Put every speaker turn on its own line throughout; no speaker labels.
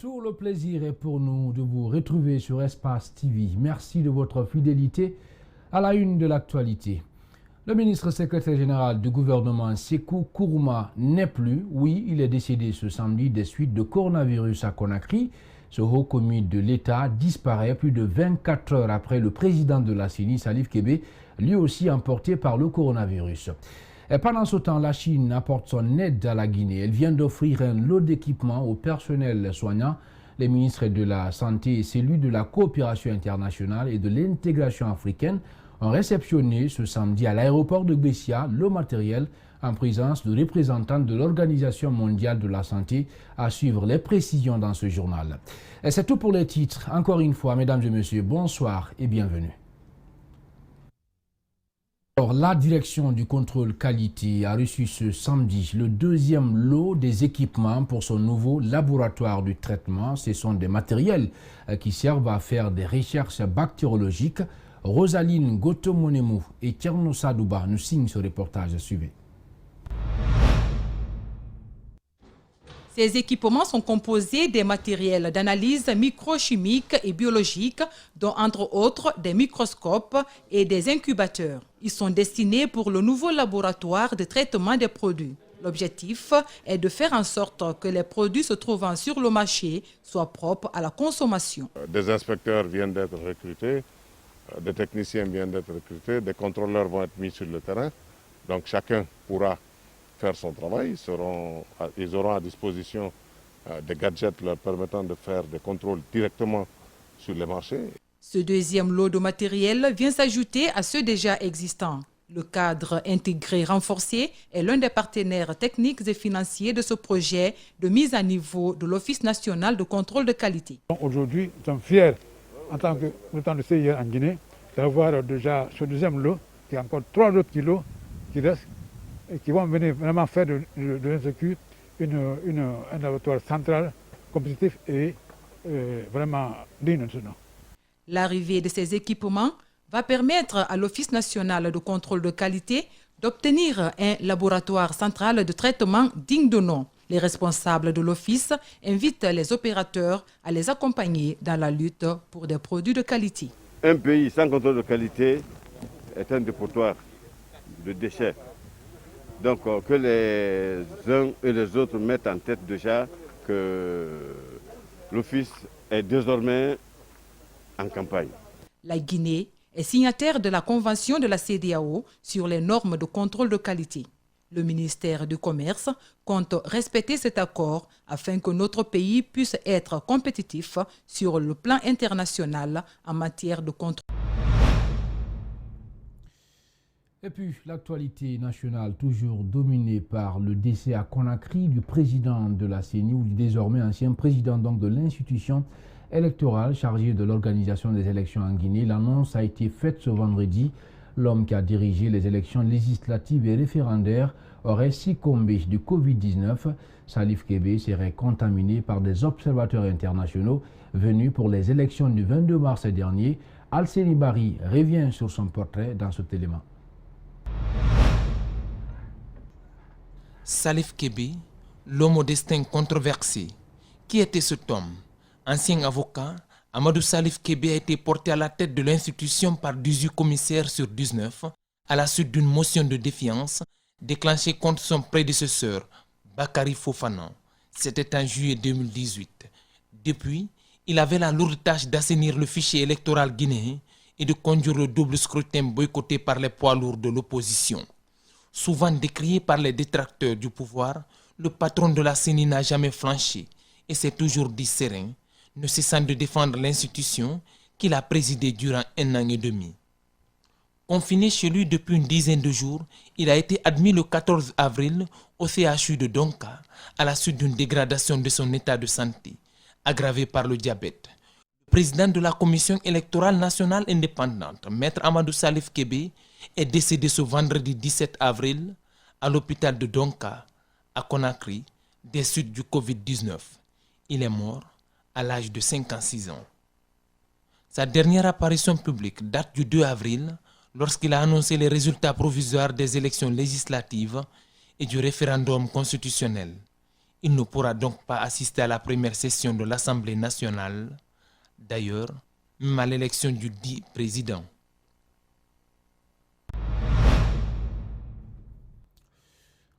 Tout le plaisir est pour nous de vous retrouver sur Espace TV. Merci de votre fidélité à la une de l'actualité. Le ministre secrétaire général du gouvernement Sékou Kourouma n'est plus. Oui, il est décédé ce samedi des suites de coronavirus à Conakry. Ce haut commis de l'État disparaît plus de 24 heures après le président de la CENI, Salif Kébé, lui aussi emporté par le coronavirus. Et pendant ce temps, la Chine apporte son aide à la Guinée. Elle vient d'offrir un lot d'équipements au personnel soignant. Les ministres de la Santé et celui de la coopération internationale et de l'intégration africaine ont réceptionné ce samedi à l'aéroport de Bessia le matériel en présence de représentants de l'Organisation mondiale de la santé. À suivre les précisions dans ce journal. Et c'est tout pour les titres. Encore une fois, mesdames et messieurs, bonsoir et bienvenue. Alors, la direction du contrôle qualité a reçu ce samedi le deuxième lot des équipements pour son nouveau laboratoire du traitement. Ce sont des matériels qui servent à faire des recherches bactériologiques. Rosaline Gotomonemou et Tcherno Sadouba nous signent ce reportage. Suivez.
Ces équipements sont composés des matériels d'analyse microchimique et biologique, dont entre autres des microscopes et des incubateurs. Ils sont destinés pour le nouveau laboratoire de traitement des produits. L'objectif est de faire en sorte que les produits se trouvant sur le marché soient propres à la consommation.
Des inspecteurs viennent d'être recrutés, des techniciens viennent d'être recrutés, des contrôleurs vont être mis sur le terrain. Donc chacun pourra faire son travail. Ils auront à disposition des gadgets leur permettant de faire des contrôles directement sur les marchés.
Ce deuxième lot de matériel vient s'ajouter à ceux déjà existants. Le cadre intégré renforcé est l'un des partenaires techniques et financiers de ce projet de mise à niveau de l'Office national de contrôle de qualité.
Aujourd'hui, nous sommes fiers, en tant que militant de CIR en Guinée, d'avoir déjà ce deuxième lot, qui est encore 3 autres kilos qui restent, et qui vont venir vraiment faire de l'Insécu un laboratoire central, compétitif et vraiment digne de ce nom.
L'arrivée de ces équipements va permettre à l'Office national de contrôle de qualité d'obtenir un laboratoire central de traitement digne de nom. Les responsables de l'Office invitent les opérateurs à les accompagner dans la lutte pour des produits de qualité.
Un pays sans contrôle de qualité est un dépotoir de déchets. Donc que les uns et les autres mettent en tête déjà que l'Office est désormais en campagne.
La Guinée est signataire de la Convention de la CEDEAO sur les normes de contrôle de qualité. Le ministère du Commerce compte respecter cet accord afin que notre pays puisse être compétitif sur le plan international en matière de contrôle.
Et puis, l'actualité nationale toujours dominée par le décès à Conakry du président de la CENI, ou du désormais ancien président donc de l'institution électorale chargée de l'organisation des élections en Guinée. L'annonce a été faite ce vendredi. L'homme qui a dirigé les élections législatives et référendaires aurait succombé du Covid-19. Salif Kébé serait contaminé par des observateurs internationaux venus pour les élections du 22 mars dernier. Alseni Bari revient sur son portrait dans cet élément.
Salif Kébé, l'homme au destin controversé. Qui était cet homme? Ancien avocat, Amadou Salif Kébé a été porté à la tête de l'institution par 18 commissaires sur 19 à la suite d'une motion de défiance déclenchée contre son prédécesseur, Bakary Fofana. C'était en juillet 2018. Depuis, il avait la lourde tâche d'assainir le fichier électoral guinéen et de conduire le double scrutin boycotté par les poids lourds de l'opposition. Souvent décrié par les détracteurs du pouvoir, le patron de la CENI n'a jamais flanché et s'est toujours dit serein, ne cessant de défendre l'institution qu'il a présidée durant 1 an et demi. Confiné chez lui depuis une dizaine de jours, il a été admis le 14 avril au CHU de Donka à la suite d'une dégradation de son état de santé, aggravée par le diabète. Le président de la Commission électorale nationale indépendante, Maître Amadou Salif Kébé, est décédé ce vendredi 17 avril à l'hôpital de Donka, à Conakry, des suites du Covid-19. Il est mort à l'âge de 56 ans. Sa dernière apparition publique date du 2 avril, lorsqu'il a annoncé les résultats provisoires des élections législatives et du référendum constitutionnel. Il ne pourra donc pas assister à la première session de l'Assemblée nationale, d'ailleurs, même à l'élection du dit président.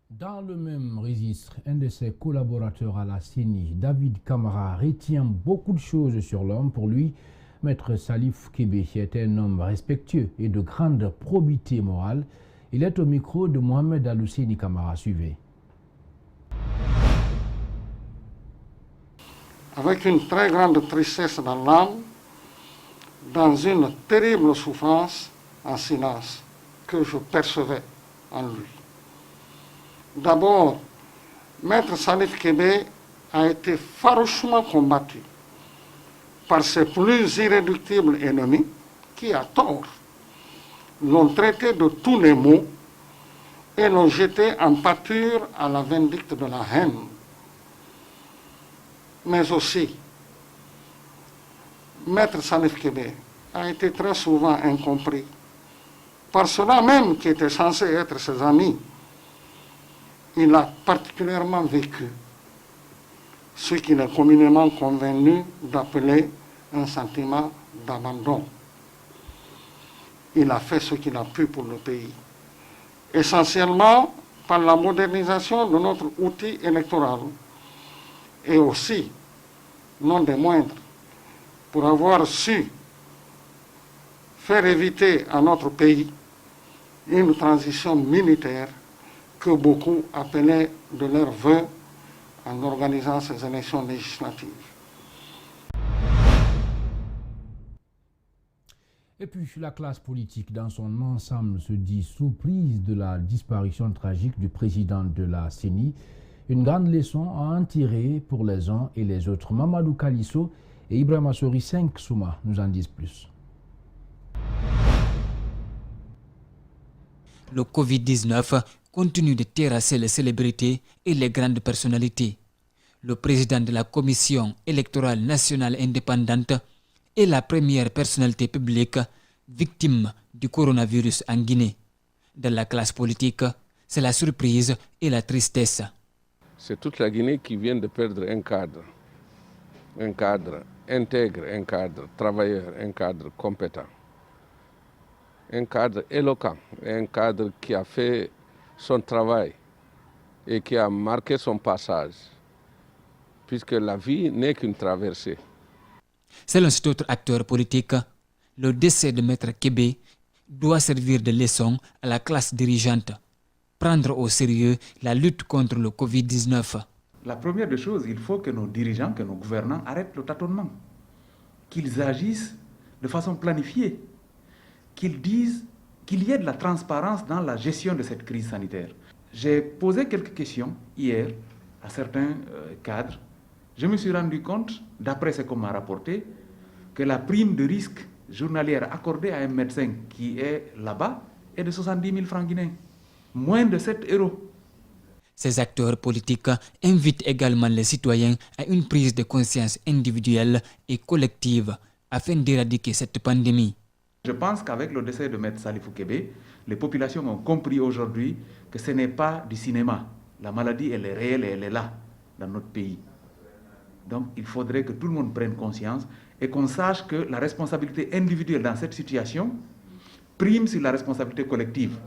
Dans le même registre, un de ses collaborateurs à la CENI, David Camara, retient beaucoup de choses sur l'homme. Pour lui, Maître Salif Kébé est un homme respectueux et de grande probité morale. Il est au micro de Mohamed Alousséni Camara. Suivez.
Avec une très grande tristesse dans l'âme, dans une terrible souffrance en silence que je percevais en lui. D'abord, Maître Salif Kébé a été farouchement combattu par ses plus irréductibles ennemis qui, à tort, l'ont traité de tous les maux et l'ont jeté en pâture à la vindicte de la haine. Mais aussi, Maître Salif Kébé a été très souvent incompris par ceux-là même qui étaient censés être ses amis. Il a particulièrement vécu ce qu'il est communément convenu d'appeler un sentiment d'abandon. Il a fait ce qu'il a pu pour le pays, essentiellement par la modernisation de notre outil électoral et aussi, non des moindres, pour avoir su faire éviter à notre pays une transition militaire que beaucoup appelaient de leur vœu en organisant ces élections législatives.
Et puis la classe politique dans son ensemble se dit surprise de la disparition tragique du président de la CENI. Une grande leçon à en tirer pour les uns et les autres. Mamadou Kalisso et Ibrahima Sori 5 Souma nous en disent plus.
Le Covid-19 continue de terrasser les célébrités et les grandes personnalités. Le président de la Commission électorale nationale indépendante est la première personnalité publique victime du coronavirus en Guinée. Dans la classe politique, c'est la surprise et la tristesse.
C'est toute la Guinée qui vient de perdre un cadre intègre, un cadre travailleur, un cadre compétent, un cadre éloquent, un cadre qui a fait son travail et qui a marqué son passage, puisque la vie n'est qu'une traversée.
Selon cet autre acteur politique, le décès de Maître Kébé doit servir de leçon à la classe dirigeante, prendre au sérieux la lutte contre le Covid-19.
La première des choses, il faut que nos dirigeants, que nos gouvernants arrêtent le tâtonnement, qu'ils agissent de façon planifiée, qu'ils disent qu'il y ait de la transparence dans la gestion de cette crise sanitaire. J'ai posé quelques questions hier à certains cadres. Je me suis rendu compte, d'après ce qu'on m'a rapporté, que la prime de risque journalière accordée à un médecin qui est là-bas est de 70 000 francs guinéens, moins de 7 €.
Ces acteurs politiques invitent également les citoyens à une prise de conscience individuelle et collective afin d'éradiquer cette pandémie.
Je pense qu'avec le décès de Maître Salifou Kébé, les populations ont compris aujourd'hui que ce n'est pas du cinéma. La maladie, elle est réelle et elle est là, dans notre pays. Donc il faudrait que tout le monde prenne conscience et qu'on sache que la responsabilité individuelle dans cette situation prime sur la responsabilité collective.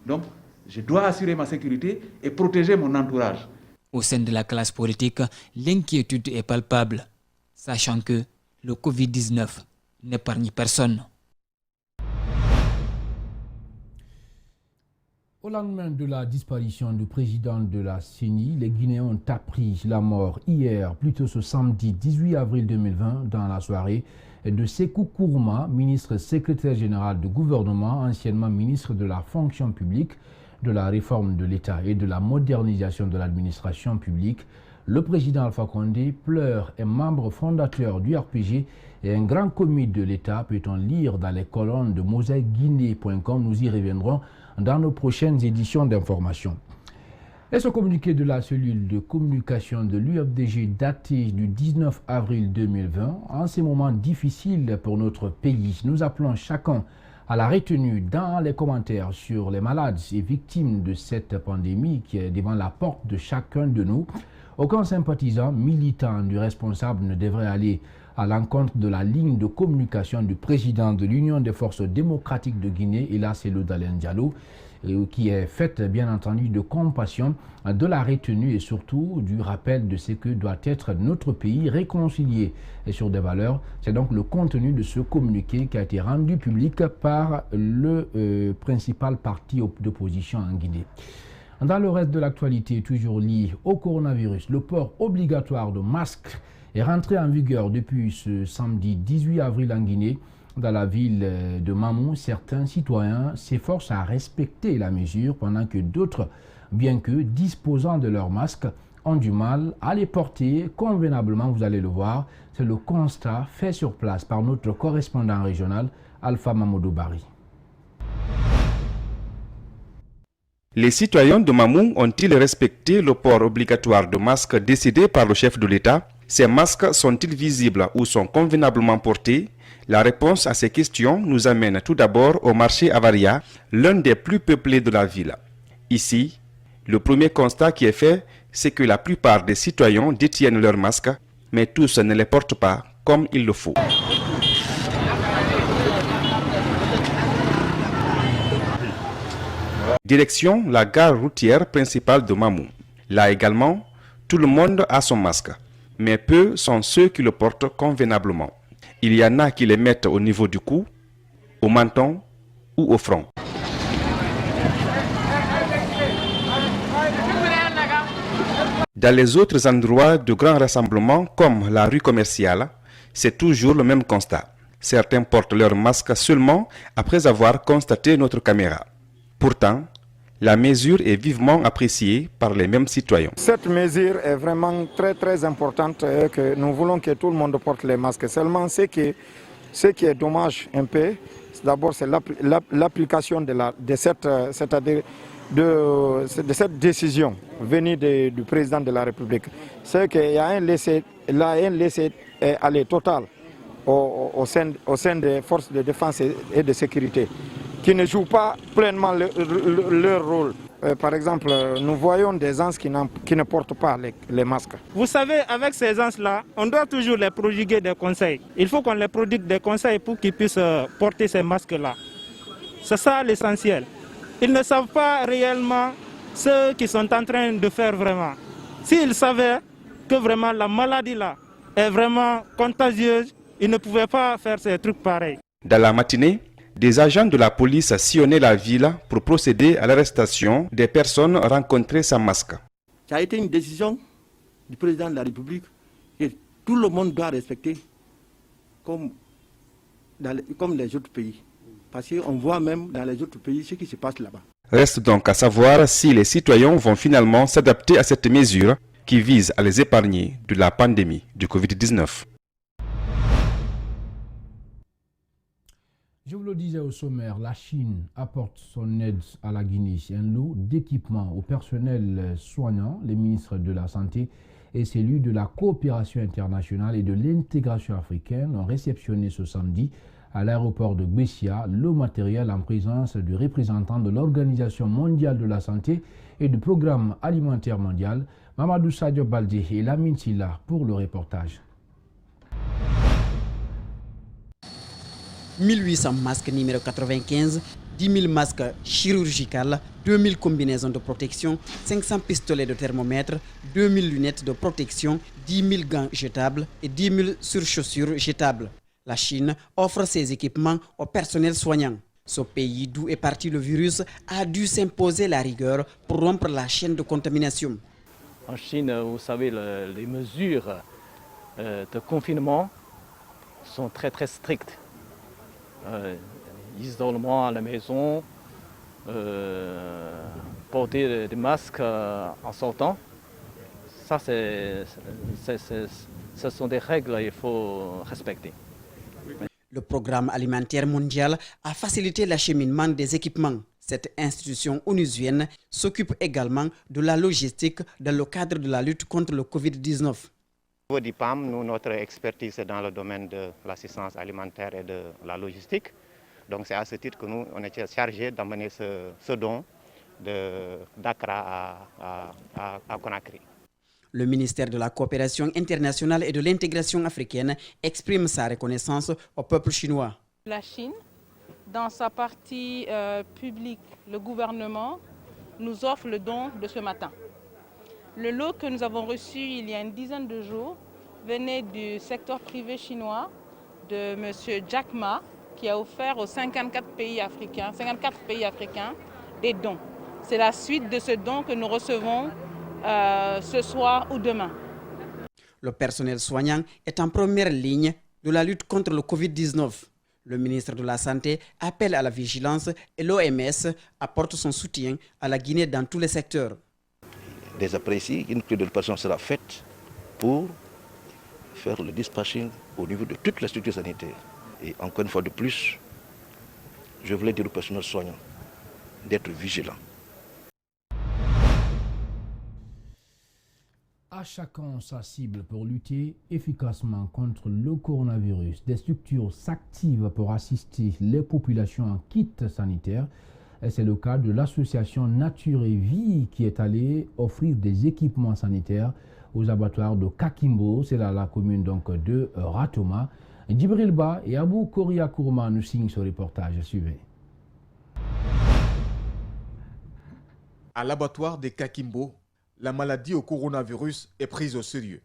Donc je dois assurer ma sécurité et protéger mon entourage.
Au sein de la classe politique, l'inquiétude est palpable, sachant que le Covid-19 n'épargne personne.
Au lendemain de la disparition du président de la CENI, les Guinéens ont appris la mort hier, plutôt ce samedi 18 avril 2020, dans la soirée, de Sékou Kourouma, ministre secrétaire général du gouvernement, anciennement ministre de la fonction publique, de la réforme de l'État et de la modernisation de l'administration publique. Le président Alpha Condé pleure, est membre fondateur du RPG et un grand commis de l'État, peut-on lire dans les colonnes de mosaïqueguinée.com. Nous y reviendrons dans nos prochaines éditions d'information. Et ce communiqué de la cellule de communication de l'UFDG daté du 19 avril 2020, en ces moments difficiles pour notre pays, nous appelons chacun à la retenue dans les commentaires sur les malades et victimes de cette pandémie qui est devant la porte de chacun de nous. Aucun sympathisant, militant du responsable ne devrait aller à l'encontre de la ligne de communication du président de l'Union des forces démocratiques de Guinée, Ila Selou Dalein Diallo, qui est faite bien entendu de compassion, de la retenue et surtout du rappel de ce que doit être notre pays réconcilié et sur des valeurs. C'est donc le contenu de ce communiqué qui a été rendu public par le principal parti d'opposition en Guinée. Dans le reste de l'actualité, toujours lié au coronavirus, le port obligatoire de masques est rentré en vigueur depuis ce samedi 18 avril en Guinée. Dans la ville de Mamou, certains citoyens s'efforcent à respecter la mesure pendant que d'autres, bien que disposant de leurs masques, ont du mal à les porter convenablement, vous allez le voir. C'est le constat fait sur place par notre correspondant régional, Alpha Mamadou Bari.
Les citoyens de Mamou ont-ils respecté le port obligatoire de masques décidé par le chef de l'État? Ces masques sont-ils visibles ou sont convenablement portés? La réponse à ces questions nous amène tout d'abord au marché Avaria, l'un des plus peuplés de la ville. Ici, le premier constat qui est fait, c'est que la plupart des citoyens détiennent leurs masques, mais tous ne les portent pas comme il le faut. Direction la gare routière principale de Mamou. Là également, tout le monde a son masque, mais peu sont ceux qui le portent convenablement. Il y en a qui les mettent au niveau du cou, au menton ou au front. Dans les autres endroits de grands rassemblements comme la rue commerciale, c'est toujours le même constat. Certains portent leur masque seulement après avoir constaté notre caméra. Pourtant, la mesure est vivement appréciée par les mêmes citoyens.
Cette mesure est vraiment très importante et que nous voulons que tout le monde porte les masques. Seulement ce qui est dommage un peu, d'abord c'est l'application de cette décision venue du président de la République. C'est qu'il y a un laisser-aller total au sein des forces de défense et de sécurité, qui ne jouent pas pleinement leur rôle. Par exemple, nous voyons des gens qui ne portent pas les masques.
Vous savez, avec ces gens-là, on doit toujours les prodiguer des conseils. Il faut qu'on les prodigue des conseils pour qu'ils puissent porter ces masques-là. C'est ça l'essentiel. Ils ne savent pas réellement ce qu'ils sont en train de faire vraiment. S'ils savaient que vraiment la maladie-là est vraiment contagieuse, ils ne pouvaient pas faire ces trucs pareils.
Dans la matinée, des agents de la police sillonnaient la ville pour procéder à l'arrestation des personnes rencontrées sans masque.
Ça a été une décision du président de la République que tout le monde doit respecter comme les autres pays. Parce qu'on voit même dans les autres pays ce qui se passe là-bas.
Reste donc à savoir si les citoyens vont finalement s'adapter à cette mesure qui vise à les épargner de la pandémie du Covid-19.
Je vous le disais au sommaire, la Chine apporte son aide à la Guinée. Un lot d'équipements au personnel soignant, les ministres de la Santé et celui de la coopération internationale et de l'intégration africaine ont réceptionné ce samedi à l'aéroport de Gbessia le matériel en présence de représentants de l'Organisation mondiale de la santé et du Programme alimentaire mondial. Mamadou Sadio Baldé et Lamine Silla pour le reportage.
1800 masques numéro 95, 10 000 masques chirurgicaux, 2000 combinaisons de protection, 500 pistolets de thermomètre, 2000 lunettes de protection, 10 000 gants jetables et 10 000 surchaussures jetables. La Chine offre ces équipements au personnel soignant. Ce pays d'où est parti le virus a dû s'imposer la rigueur pour rompre la chaîne de contamination.
En Chine, vous savez, les mesures de confinement sont très strictes. Isolement à la maison, porter des masques en sortant, ça ce sont des règles qu'il faut respecter.
Le Programme alimentaire mondial a facilité l'acheminement des équipements. Cette institution onusienne s'occupe également de la logistique dans le cadre de la lutte contre le Covid-19.
Au niveau du PAM, notre expertise est dans le domaine de l'assistance alimentaire et de la logistique. Donc c'est à ce titre que nous on était chargés d'amener ce don d'Accra à Conakry.
Le ministère de la Coopération internationale et de l'intégration africaine exprime sa reconnaissance au peuple chinois.
La Chine, dans sa partie publique, le gouvernement nous offre le don de ce matin. Le lot que nous avons reçu il y a une dizaine de jours venait du secteur privé chinois de M. Jack Ma, qui a offert aux 54 pays africains des dons. C'est la suite de ce don que nous recevons ce soir ou demain.
Le personnel soignant est en première ligne de la lutte contre le Covid-19. Le ministre de la Santé appelle à la vigilance et l'OMS apporte son soutien à la Guinée dans tous les secteurs.
Dès après-ci, une préoccupation sera faite pour faire le dispatching au niveau de toutes les structures sanitaires. Et encore une fois de plus, je voulais dire au personnel soignant d'être vigilant.
À chacun sa cible pour lutter efficacement contre le coronavirus. Des structures s'activent pour assister les populations en kit sanitaire. Et c'est le cas de l'association Nature et Vie qui est allée offrir des équipements sanitaires aux abattoirs de Kakimbo, c'est dans la commune donc de Ratoma. Djibril Ba et Abou Koria Kourma nous signent ce reportage. Suivez.
À l'abattoir de Kakimbo, la maladie au coronavirus est prise au sérieux.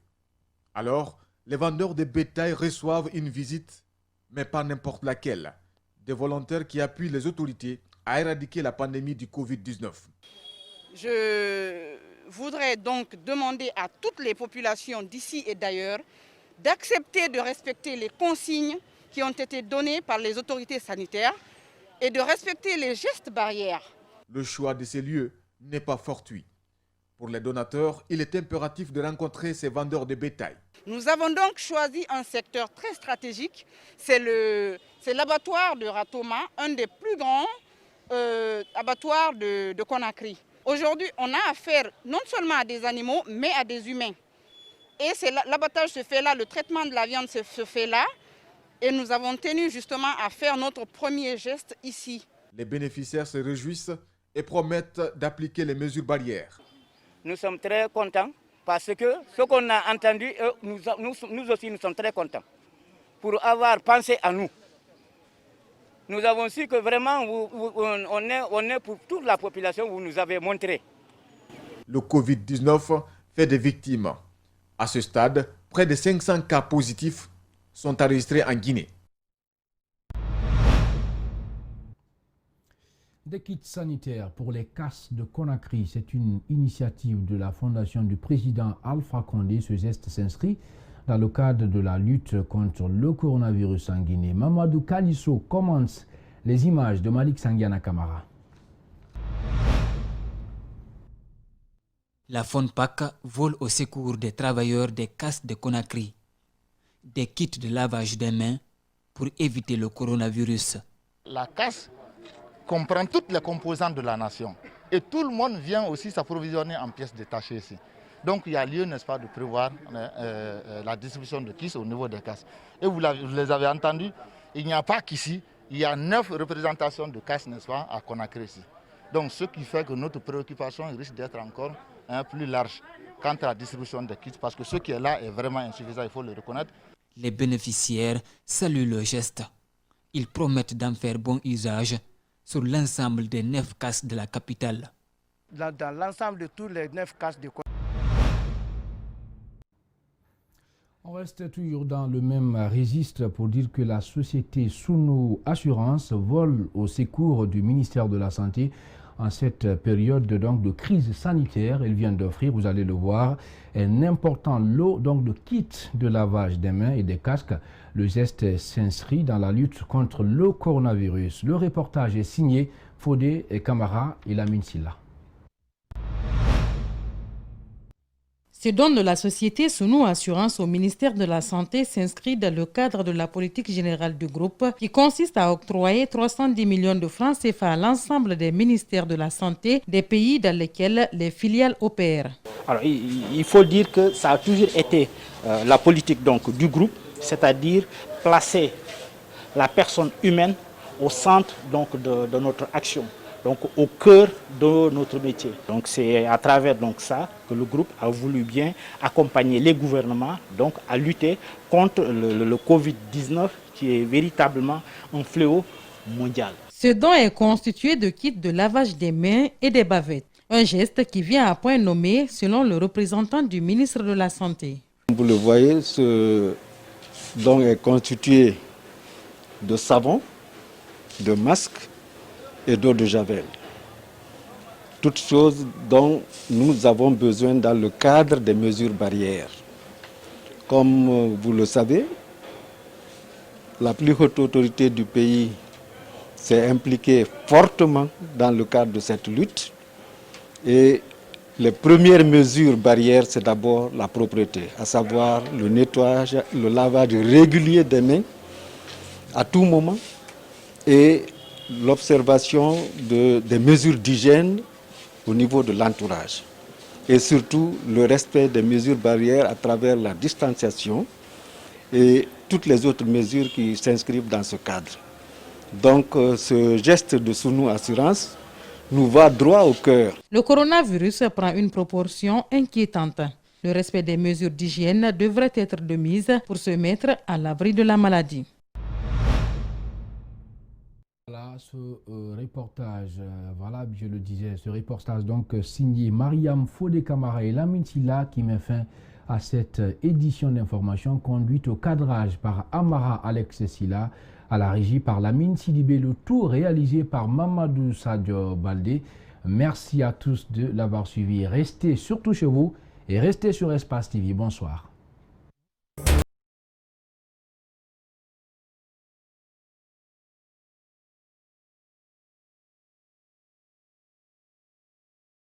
Alors, les vendeurs de bétail reçoivent une visite, mais pas n'importe laquelle. Des volontaires qui appuient les autorités à éradiquer la pandémie du Covid-19.
Je voudrais donc demander à toutes les populations d'ici et d'ailleurs d'accepter de respecter les consignes qui ont été données par les autorités sanitaires et de respecter les gestes barrières.
Le choix de ces lieux n'est pas fortuit. Pour les donateurs, il est impératif de rencontrer ces vendeurs de bétail.
Nous avons donc choisi un secteur très stratégique, c'est l'abattoir de Ratoma, un des plus grands abattoirs de Conakry. Aujourd'hui, on a affaire non seulement à des animaux, mais à des humains. Et l'abattage se fait là, le traitement de la viande se fait là. Et nous avons tenu justement à faire notre premier geste ici.
Les bénéficiaires se réjouissent et promettent d'appliquer les mesures barrières.
Nous sommes très contents parce que ce qu'on a entendu, nous aussi nous sommes très contents pour avoir pensé à nous. Nous avons su que vraiment on est pour toute la population, vous nous avez montré.
Le Covid-19 fait des victimes. À ce stade, près de 500 cas positifs sont enregistrés en Guinée.
Des kits sanitaires pour les CAS de Conakry, c'est une initiative de la fondation du président Alpha Condé. Ce geste s'inscrit dans le cadre de la lutte contre le coronavirus en Guinée. Mamadou Kalisso commence les images de Malik Sangiana Kamara.
La FONPAC vole au secours des travailleurs des CAS de Conakry. Des kits de lavage des mains pour éviter le coronavirus.
La CAS comprend toutes les composantes de la nation et tout le monde vient aussi s'approvisionner en pièces détachées ici. Donc il y a lieu, n'est-ce pas, de prévoir la distribution de kits au niveau des CAS. Et vous les avez entendus, il n'y a pas qu'ici, il y a 9 représentations de CAS, n'est-ce pas, à Conakry ici. Donc ce qui fait que notre préoccupation risque d'être encore plus large quant à la distribution des kits, parce que ce qui est là est vraiment insuffisant, il faut le reconnaître.
Les bénéficiaires saluent le geste. Ils promettent d'en faire bon usage sur l'ensemble des 9 CAS de la capitale.
Dans l'ensemble de tous les 9 CAS de Conakry.
On reste toujours dans le même registre pour dire que la société Suno Assurance vole au secours du ministère de la Santé en cette période donc de crise sanitaire. Elle vient d'offrir, vous allez le voir, un important lot donc de kits de lavage des mains et des casques. Le geste s'inscrit dans la lutte contre le coronavirus. Le reportage est signé Fodé et Camara et Lamine Silla.
Ce don de la société Suno Assurance au ministère de la Santé s'inscrit dans le cadre de la politique générale du groupe qui consiste à octroyer 310 millions de francs CFA à l'ensemble des ministères de la Santé des pays dans lesquels les filiales opèrent.
Alors, il faut dire que ça a toujours été la politique donc, du groupe, c'est-à-dire placer la personne humaine au centre donc, de notre action. donc au cœur de notre métier. Donc c'est à travers donc ça que le groupe a voulu bien accompagner les gouvernements donc à lutter contre le Covid-19 qui est véritablement un fléau mondial.
Ce don est constitué de kits de lavage des mains et des bavettes. Un geste qui vient à point nommé selon le représentant du ministre de la Santé.
Vous le voyez, ce don est constitué de savon, de masques et d'eau de javel. Toutes choses dont nous avons besoin dans le cadre des mesures barrières. Comme vous le savez, la plus haute autorité du pays s'est impliquée fortement dans le cadre de cette lutte. Et les premières mesures barrières, c'est d'abord la propreté, à savoir le nettoyage, le lavage régulier des mains à tout moment et l'observation des mesures d'hygiène au niveau de l'entourage. Et surtout le respect des mesures barrières à travers la distanciation et toutes les autres mesures qui s'inscrivent dans ce cadre. Donc ce geste de Sounou Assurance nous va droit au cœur.
Le coronavirus prend une proportion inquiétante. Le respect des mesures d'hygiène devrait être de mise pour se mettre à l'abri de la maladie.
Voilà ce reportage, voilà, je le disais, ce reportage donc signé Mariam Fodé Camara et Lamine Silla qui met fin à cette édition d'information conduite au cadrage par Amara Alex Silla, à la régie par Lamine Sidibé, le tout réalisé par Mamadou Sadio Baldé. Merci à tous de l'avoir suivi. Restez surtout chez vous et restez sur Espace TV. Bonsoir.